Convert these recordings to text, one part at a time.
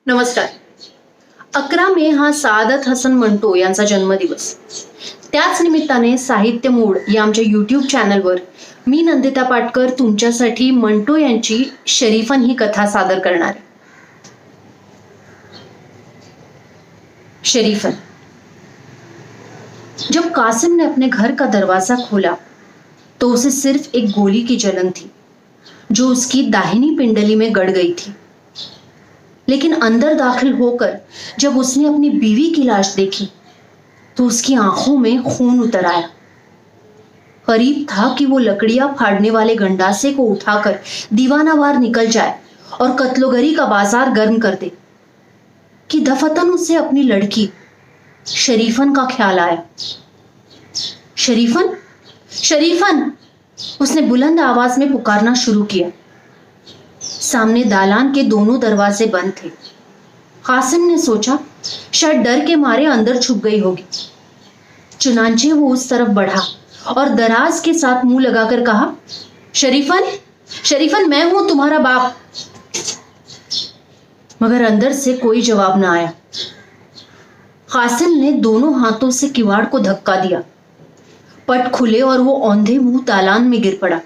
नमस्कार. 11 मे हा सादत हसन मंटो यांचा जन्मदिवस. त्याच निमित्ताने साहित्य मूड या आमच्या यूट्यूब चॅनलवर मी नंदिता पाटकर तुमच्यासाठी मंटो यांची शरीफन ही कथा सादर करणार आहे. शरीफन. जब कासिम ने अपने घर का दरवाजा खोला तो उसे सिर्फ एक गोली की जलन थी जो उसकी दाहिनी पिंडली में गड़ गई थी. लेकिन अंदर दाखिल होकर जब उसने अपनी बीवी की लाश देखी तो उसकी आंखों में खून उतर आया. करीब था कि वो लकड़ियां फाड़ने वाले गंडासे को उठाकर दीवानावार निकल जाए और कत्लोगरी का बाजार गर्म कर दे कि दफतन उसे अपनी लड़की शरीफन का ख्याल आया. शरीफन, शरीफन, उसने बुलंद आवाज में पुकारना शुरू किया. सामने दालान के दोनों दरवाजे बंद थे. कासिम ने सोचा शायद डर के मारे अंदर छुप गई होगी. चुनांचे वो उस तरफ बढ़ा और दराज के साथ मुंह लगाकर कहा, शरीफन, शरीफन, मैं हूं तुम्हारा बाप. मगर अंदर से कोई जवाब ना आया. कासिम ने दोनों हाथों से किवाड़ को धक्का दिया. पट खुले और वो औंधे मुंह दालान में गिर पड़ा.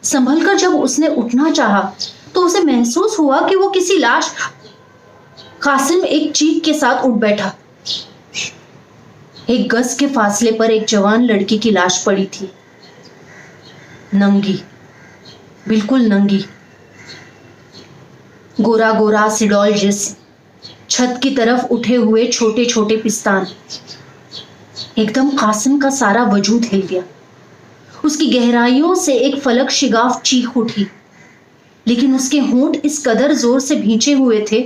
संभलकर जब उसने उठना चाहा तो उसे महसूस हुआ कि वो किसी लाश. कासिम एक चीख के साथ उठ बैठा. एक गज के फासले पर एक जवान लड़की की लाश पड़ी थी. नंगी, बिल्कुल नंगी. गोरा गोरा सिडोल जिस्म, छत की तरफ उठे हुए छोटे छोटे पिस्तान. एकदम कासिम का सारा वजूद हिल गया. उसकी गहराइयों से एक फलक शिगाफ चीख उठी, लेकिन उसके होंठ इस कदर जोर से भींचे हुए थे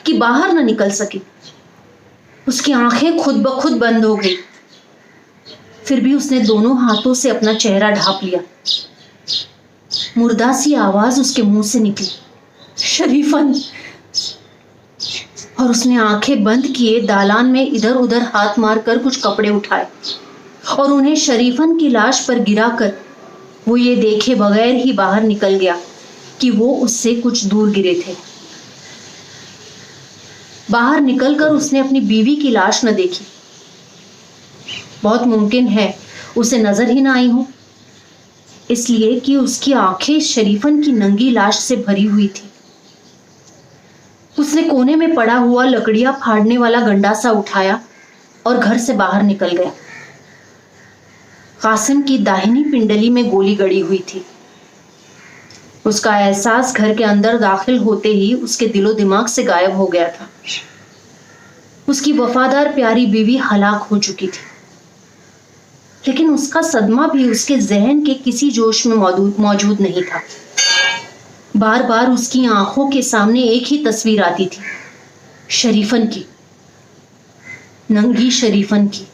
कि बाहर न निकल सके. उसकी आंखें खुद ब खुद बंद हो गई. फिर भी उसने दोनों हाथों से अपना चेहरा ढांप लिया. मुर्दा सी आवाज उसके मुंह से निकली, शरीफन. और उसने आंखें बंद किए दालान में इधर उधर हाथ मारकर कुछ कपड़े उठाए और उन्हें शरीफन की लाश पर गिराकर वो ये देखे बगैर ही बाहर निकल गया कि वो उससे कुछ दूर गिरे थे. बाहर निकलकर उसने अपनी बीवी की लाश न देखी. बहुत मुमकिन है उसे नजर ही ना आई हो, इसलिए कि उसकी आंखें शरीफन की नंगी लाश से भरी हुई थी. उसने कोने में पड़ा हुआ लकड़ियां फाड़ने वाला गंडासा उठाया और घर से बाहर निकल गया. कासिम की दाहिनी पिंडली में गोली गड़ी हुई थी. उसका एहसास घर के अंदर दाखिल होते ही उसके दिलो दिमाग से गायब हो गया था. उसकी वफादार प्यारी बीवी हलाक हो चुकी थी, लेकिन उसका सदमा भी उसके जहन के किसी जोश में मौजूद नहीं था. बार बार उसकी आंखों के सामने एक ही तस्वीर आती थी, शरीफन की, नंगी शरीफन की.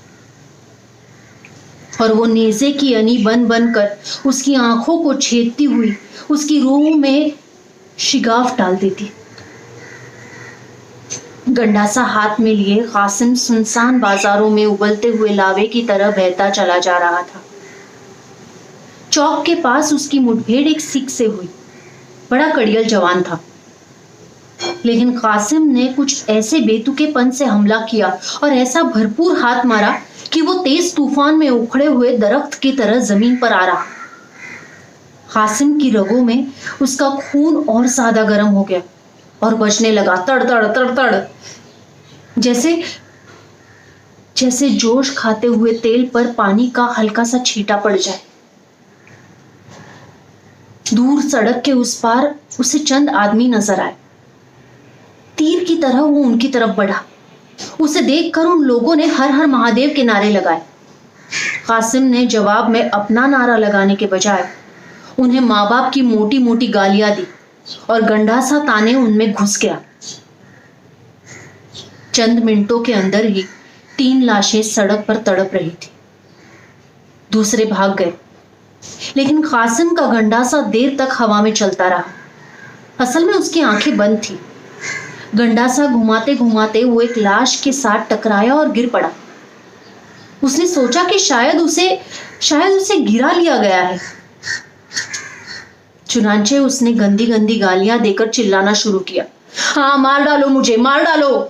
और वो नेज़े की अनी बन बन कर उसकी आंखों को छेदती हुई उसकी रूह में शिगाफ डाल देती. गंडासा हाथ में लिए कासिम सुनसान बाजारों में उबलते हुए लावे की तरह बहता चला जा रहा था. चौक के पास उसकी मुठभेड़ एक सिख से हुई. बड़ा कड़ियल जवान था, लेकिन कासिम ने कुछ ऐसे बेतुकेपन से हमला किया और ऐसा भरपूर हाथ मारा कि वो तेज तूफान में उखड़े हुए दरख्त की तरह जमीन पर आ रहा. कासिम की रगों में उसका खून और ज्यादा गर्म हो गया और बजने लगा, तड़ तड़ तड़ तड़, जैसे जैसे जोश खाते हुए तेल पर पानी का हल्का सा छींटा पड़ जाए. दूर सड़क के उस पार उसे चंद आदमी नजर आए. तीर की तरह वो उनकी तरफ बढ़ा. उसे देखकर उन लोगों ने हर हर महादेव के नारे लगाए. कासिम ने जवाब में अपना नारा लगाने के बजाय उन्हें माँ बाप की मोटी मोटी गालियां दी और गंडासा ताने उनमें घुस गया. चंद मिनटों के अंदर ही 3 लाशें सड़क पर तड़प रही थी. दूसरे भाग गए, लेकिन कासिम का गंडासा देर तक हवा में चलता रहा. असल में उसकी आंखें बंद थी. गंडासा घुमाते घुमाते वो एक लाश के साथ टकराया और गिर पड़ा. उसने सोचा कि शायद उसे गिरा लिया गया है. चुनांचे उसने गंदी गंदी गालियां देकर चिल्लाना शुरू किया, ہاں مار ڈالو مجھے، مار ڈالو۔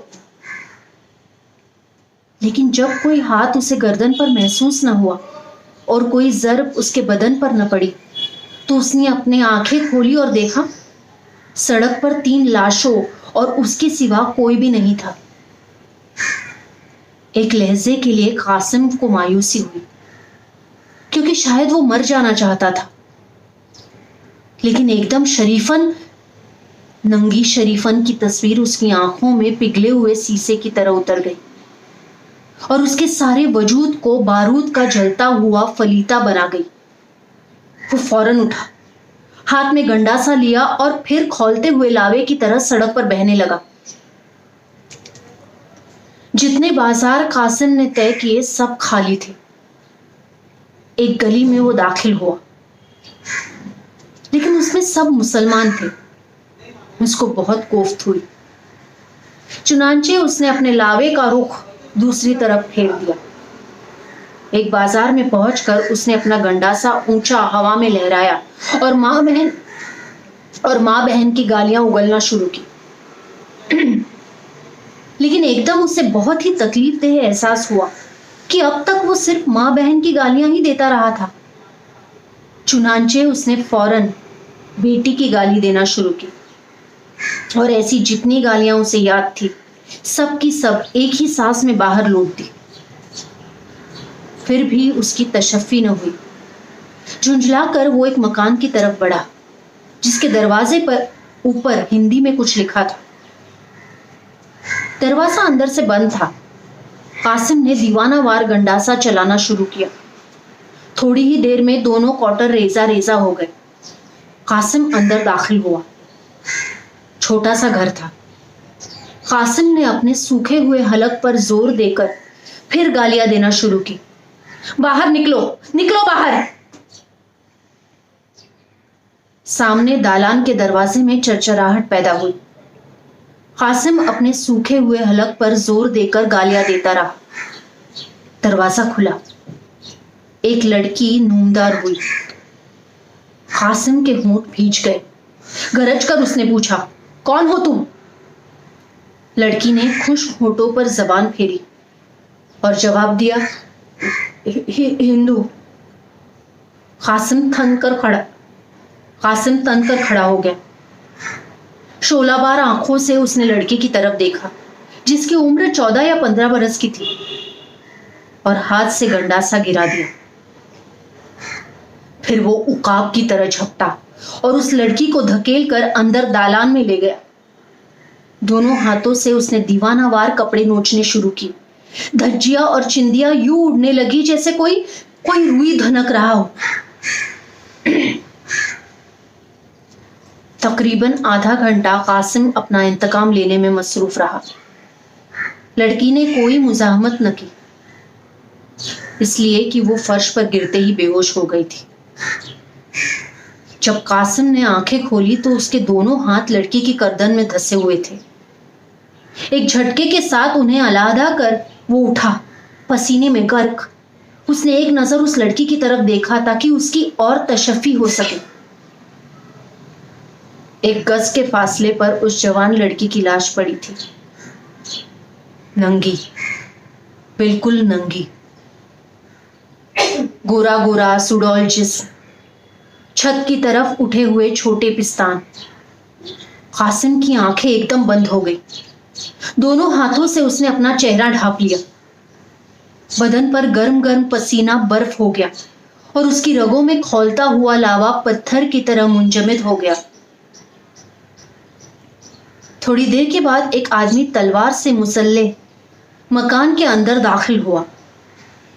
لیکن جب کوئی ہاتھ اسے گردن پر محسوس نہ ہوا اور کوئی ضرب اس کے بدن پر نہ پڑی تو اس نے اپنی آنکھیں کھولی اور دیکھا سڑک پر 3 لاشوں اور اس کے سوا کوئی بھی نہیں تھا۔ ایک لہجے کے لیے قاسم کو مایوسی ہوئی کیونکہ شاید وہ مر جانا چاہتا تھا، لیکن ایک دم شریفن، ننگی شریفن کی تصویر اس کی آنکھوں میں پگھلے ہوئے شیشے کی طرح اتر گئی اور اس کے سارے وجود کو بارود کا جلتا ہوا فلیتا بنا گئی۔ وہ فوراً اٹھا، ہاتھ میں گنڈاسا لیا اور پھر کھولتے ہوئے لاوے کی طرح سڑک پر بہنے لگا۔ جتنے بازار قاسم نے طے کیے سب خالی تھے۔ ایک گلی میں وہ داخل ہوا، لیکن اس میں سب مسلمان تھے۔ اس کو بہت کوفت ہوئی، چنانچہ اس نے اپنے لاوے کا رخ دوسری طرف پھیر دیا۔ ایک بازار میں پہنچ کر اس نے اپنا گنڈاسا اونچا ہوا میں لہرایا اور ماں بہن کی گالیاں اگلنا شروع کی۔ لیکن ایک دم اسے بہت ہی تکلیف دہ احساس ہوا کہ اب تک وہ صرف ماں بہن کی گالیاں ہی دیتا رہا تھا۔ چنانچہ اس نے فوراً بیٹی کی گالی دینا شروع کی اور ایسی جتنی گالیاں اسے یاد تھی سب کی سب ایک ہی سانس میں باہر لوٹ دی۔ پھر بھی اس کی تشفی نہ ہوئی۔ جھنجھلا کر وہ ایک مکان کی طرف بڑھا جس کے دروازے پر اوپر ہندی میں کچھ لکھا تھا۔ دروازہ اندر سے بند تھا۔ قاسم نے دیوانہ وار گنڈاسا چلانا شروع کیا۔ تھوڑی ہی دیر میں دونوں کوٹر ریزہ ریزہ ہو گئے۔ قاسم اندر داخل ہوا۔ چھوٹا سا گھر تھا۔ قاسم نے اپنے سوکھے ہوئے حلق پر زور دے کر پھر گالیاں دینا شروع کی۔ باہر نکلو، نکلو باہر۔ سامنے دالان کے دروازے میں چرچراہٹ پیدا ہوئی۔ قاسم اپنے سوکھے ہوئے حلق پر زور دے کر گالیاں دیتا رہا۔ دروازہ کھلا۔ ایک لڑکی نومدار ہوئی۔ قاسم کے ہونٹ بھیج گئے۔ گرج کر اس نے پوچھا، کون ہو تم؟ لڑکی نے خشک ہونٹوں پر زبان پھیری اور جواب دیا، ہندو۔ قاسم تن کر کھڑا ہو گیا۔ شعلہ بار آنکھوں سے اس نے لڑکی کی طرف دیکھا جس کی عمر 14 یا 15 برس کی تھی اور ہاتھ سے گنڈاسا گرا دیا۔ پھر وہ عقاب کی طرح جھپٹا اور اس لڑکی کو دھکیل کر اندر دالان میں لے گیا۔ دونوں ہاتھوں سے اس نے دیوانہ وار کپڑے نوچنے شروع کی۔ دھجیاں اور چندیاں یوں اڑنے لگی جیسے کوئی روئی دھنک رہا ہو۔ تقریباً آدھا گھنٹہ قاسم اپنا انتقام لینے میں مصروف رہا۔ لڑکی نے کوئی مزاحمت نہ کی، اس لیے کہ وہ فرش پر گرتے ہی بے ہوش ہو گئی تھی۔ جب قاسم نے آنکھیں کھولی تو اس کے دونوں ہاتھ لڑکی کی گردن میں دھسے ہوئے تھے۔ ایک جھٹکے کے ساتھ انہیں علیحدہ کر وہ اٹھا، پسینے میں غرق۔ اس نے ایک نظر اس لڑکی کی طرف دیکھا تاکہ اس کی اور تشفی ہو سکے۔ ایک گز کے فاصلے پر اس جوان لڑکی کی لاش پڑی تھی، ننگی، بالکل ننگی، گورا گورا سڈول جسم، چھت کی طرف اٹھے ہوئے چھوٹے پستان۔ قاسم کی آنکھیں ایک دم بند ہو گئی۔ دونوں ہاتھوں سے اس نے اپنا چہرہ ڈھانپ لیا۔ بدن پر گرم گرم پسینہ برف ہو گیا اور اس کی رگوں میں کھولتا ہوا لاوا پتھر کی طرح منجمد ہو گیا۔ تھوڑی دیر کے بعد ایک آدمی تلوار سے مسلح مکان کے اندر داخل ہوا۔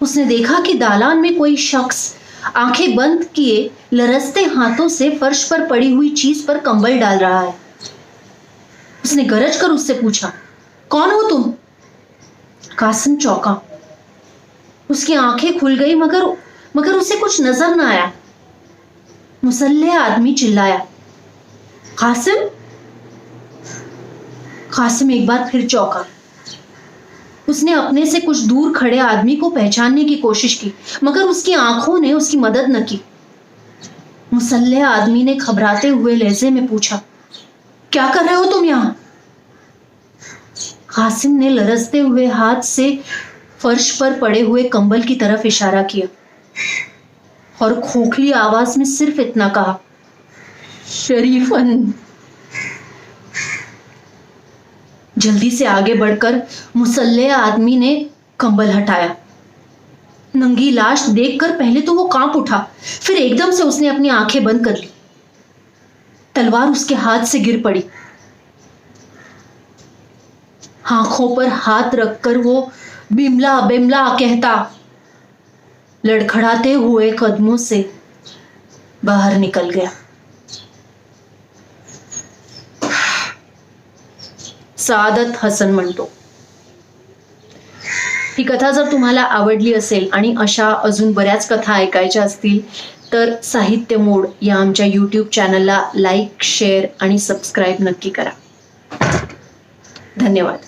اس نے دیکھا کہ دالان میں کوئی شخص آنکھیں بند کیے لرزتے ہاتھوں سے فرش پر پڑی ہوئی چیز پر کمبل ڈال رہا ہے۔ اس نے گرج کر اس سے پوچھا، کون ہو تم؟ قاسم چونکا۔ اس کی آنکھیں کھل گئی مگر اسے کچھ نظر نہ آیا۔ مسلح آدمی چلایا، قاسم؟ قاسم ایک بار پھر چونکا۔ اس نے اپنے سے کچھ دور کھڑے آدمی کو پہچاننے کی کوشش کی مگر اس کی آنکھوں نے اس کی مدد نہ کی۔ مسلح آدمی نے گھبراتے ہوئے لہجے میں پوچھا، کیا کر رہے ہو تم یہاں؟ कासिम ने लरजते हुए हाथ से फर्श पर पड़े हुए कंबल की तरफ इशारा किया और खोखली आवाज में सिर्फ इतना कहा, शरीफन। जल्दी से आगे बढ़कर मुसल्ले आदमी ने कंबल हटाया। नंगी लाश देखकर पहले तो वो कांप उठा, फिर एकदम से उसने अपनी आंखें बंद कर ली। तलवार उसके हाथ से गिर पड़ी। आंखों पर हाथ रखकर वो बिमला बिमला कहता लड़खड़ाते हुए कदमों से बाहर निकल गया। सादत हसन म्हणतो, ही कथा जर तुम्हाला आवडली असेल आणि अशा अजून बऱ्याच कथा ऐकायच्या असतील तर साहित्य मोड या आमच्या यूट्यूब चॅनलला लाईक, शेअर आणि सबस्क्राईब नक्की करा. धन्यवाद.